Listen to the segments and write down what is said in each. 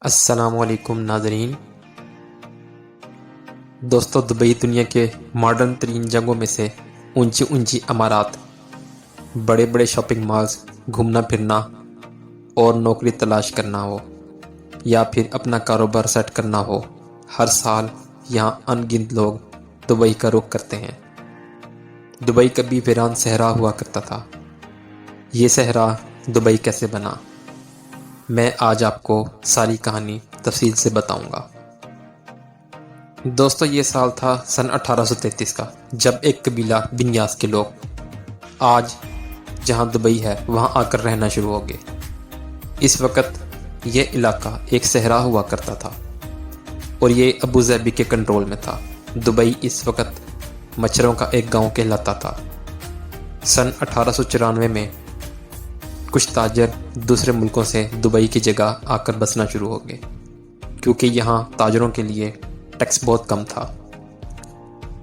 السلام علیکم ناظرین۔ دوستو، دبئی دنیا کے ماڈرن ترین جگہوں میں سے اونچی اونچی عمارات، بڑے بڑے شاپنگ مالز، گھومنا پھرنا اور نوکری تلاش کرنا ہو یا پھر اپنا کاروبار سیٹ کرنا ہو، ہر سال یہاں ان گنت لوگ دبئی کا رخ کرتے ہیں۔ دبئی کبھی ویران صحرا ہوا کرتا تھا۔ یہ صحرا دبئی کیسے بنا، میں آج آپ کو ساری کہانی تفصیل سے بتاؤں گا۔ دوستو، یہ سال تھا سن 1833 کا، جب ایک قبیلہ بنیاس کے لوگ آج جہاں دبئی ہے وہاں آ کر رہنا شروع ہو گئے۔ اس وقت یہ علاقہ ایک صحرا ہوا کرتا تھا اور یہ ابوظہبی کے کنٹرول میں تھا۔ دبئی اس وقت مچھروں کا ایک گاؤں کہلاتا تھا۔ سن 1894 میں کچھ تاجر دوسرے ملکوں سے دبئی کی جگہ آ کر بسنا شروع ہو گئے، کیونکہ یہاں تاجروں کے لیے ٹیکس بہت کم تھا۔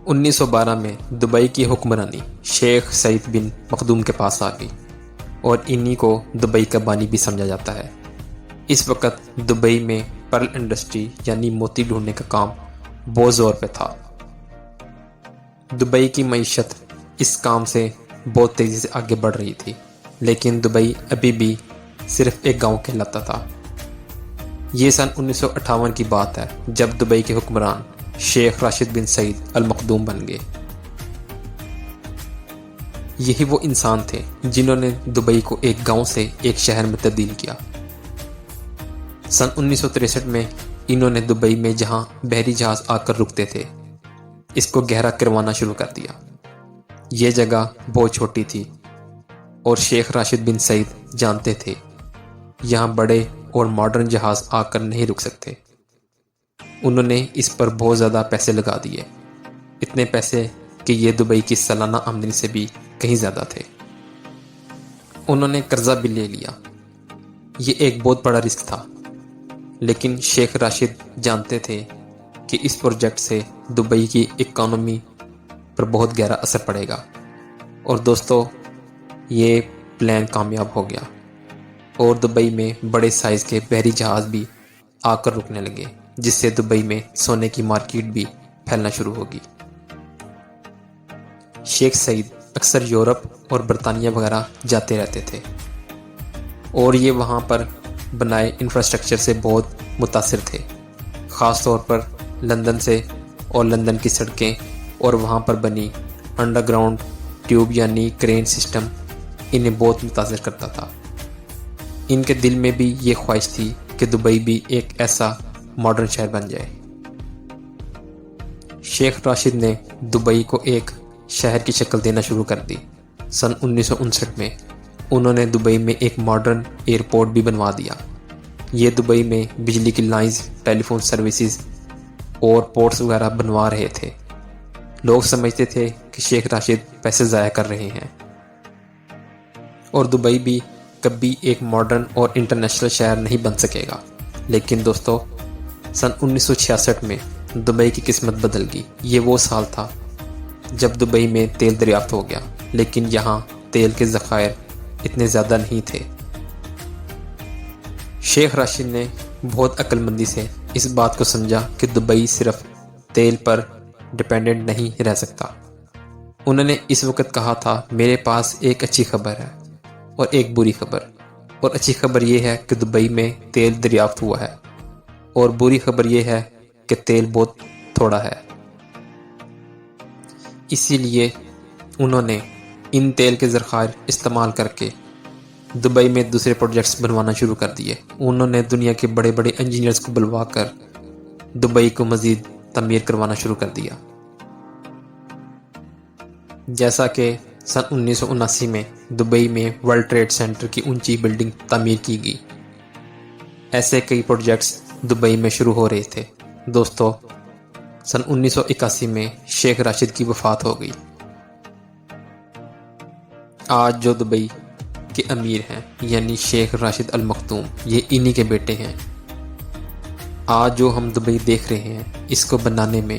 1912 میں دبئی کی حکمرانی شیخ سعید بن مخدوم کے پاس آ گئی اور انہی کو دبئی کا بانی بھی سمجھا جاتا ہے۔ اس وقت دبئی میں پرل انڈسٹری یعنی موتی ڈھونڈنے کا کام بہت زور پہ تھا۔ دبئی کی معیشت اس کام سے بہت تیزی سے آگے بڑھ رہی تھی، لیکن دبئی ابھی بھی صرف ایک گاؤں کہلاتا تھا۔ یہ سن 1958 کی بات ہے، جب دبئی کے حکمران شیخ راشد بن سعید المخدوم بن گئے۔ یہی وہ انسان تھے جنہوں نے دبئی کو ایک گاؤں سے ایک شہر میں تبدیل کیا۔ سن 1963 میں انہوں نے دبئی میں جہاں بحری جہاز آ کر رکتے تھے، اس کو گہرا کروانا شروع کر دیا۔ یہ جگہ بہت چھوٹی تھی اور شیخ راشد بن سعید جانتے تھے یہاں بڑے اور ماڈرن جہاز آ کر نہیں رک سکتے۔ انہوں نے اس پر بہت زیادہ پیسے لگا دیے، اتنے پیسے کہ یہ دبئی کی سالانہ آمدنی سے بھی کہیں زیادہ تھے۔ انہوں نے قرضہ بھی لے لیا۔ یہ ایک بہت بڑا رسک تھا، لیکن شیخ راشد جانتے تھے کہ اس پروجیکٹ سے دبئی کی اکانومی پر بہت گہرا اثر پڑے گا۔ اور دوستو، یہ پلان کامیاب ہو گیا اور دبئی میں بڑے سائز کے بحری جہاز بھی آ کر رکنے لگے، جس سے دبئی میں سونے کی مارکیٹ بھی پھیلنا شروع ہوگی۔ شیخ سعید اکثر یورپ اور برطانیہ وغیرہ جاتے رہتے تھے اور یہ وہاں پر بنائے انفراسٹرکچر سے بہت متاثر تھے، خاص طور پر لندن سے، اور لندن کی سڑکیں اور وہاں پر بنی انڈر گراؤنڈ ٹیوب یعنی کرین سسٹم انہیں بہت متاثر کرتا تھا۔ ان کے دل میں بھی یہ خواہش تھی کہ دبئی بھی ایک ایسا ماڈرن شہر بن جائے۔ شیخ راشد نے دبئی کو ایک شہر کی شکل دینا شروع کر دی۔ سن 1959 میں انہوں نے دبئی میں ایک ماڈرن ایئرپورٹ بھی بنوا دیا۔ یہ دبئی میں بجلی کی لائنز، ٹیلی فون سروسز اور پورٹس وغیرہ بنوا رہے تھے۔ لوگ سمجھتے تھے کہ شیخ راشد پیسے ضائع کر رہے ہیں اور دبئی بھی کبھی ایک ماڈرن اور انٹرنیشنل شہر نہیں بن سکے گا۔ لیکن دوستو، سن 1966 میں دبئی کی قسمت بدل گئی۔ یہ وہ سال تھا جب دبئی میں تیل دریافت ہو گیا، لیکن یہاں تیل کے ذخائر اتنے زیادہ نہیں تھے۔ شیخ راشد نے بہت عقل مندی سے اس بات کو سمجھا کہ دبئی صرف تیل پر ڈیپینڈنٹ نہیں رہ سکتا۔ انہوں نے اس وقت کہا تھا، میرے پاس ایک اچھی خبر ہے اور ایک بری خبر، اور اچھی خبر یہ ہے کہ دبئی میں تیل دریافت ہوا ہے، اور بری خبر یہ ہے کہ تیل بہت تھوڑا ہے۔ اسی لیے انہوں نے ان تیل کے ذخائر استعمال کر کے دبئی میں دوسرے پروجیکٹس بنوانا شروع کر دیے۔ انہوں نے دنیا کے بڑے بڑے انجینئرز کو بلوا کر دبئی کو مزید تعمیر کروانا شروع کر دیا۔ جیسا کہ سن 1979 میں دبئی میں ورلڈ ٹریڈ سینٹر کی اونچی بلڈنگ تعمیر کی گئی، ایسے کئی پروجیکٹس دبئی میں شروع ہو رہے تھے۔ دوستو، سن 1981 میں شیخ راشد کی وفات ہو گئی۔ آج جو دبئی کے امیر ہیں یعنی شیخ راشد المختوم، یہ انہی کے بیٹے ہیں۔ آج جو ہم دبئی دیکھ رہے ہیں، اس کو بنانے میں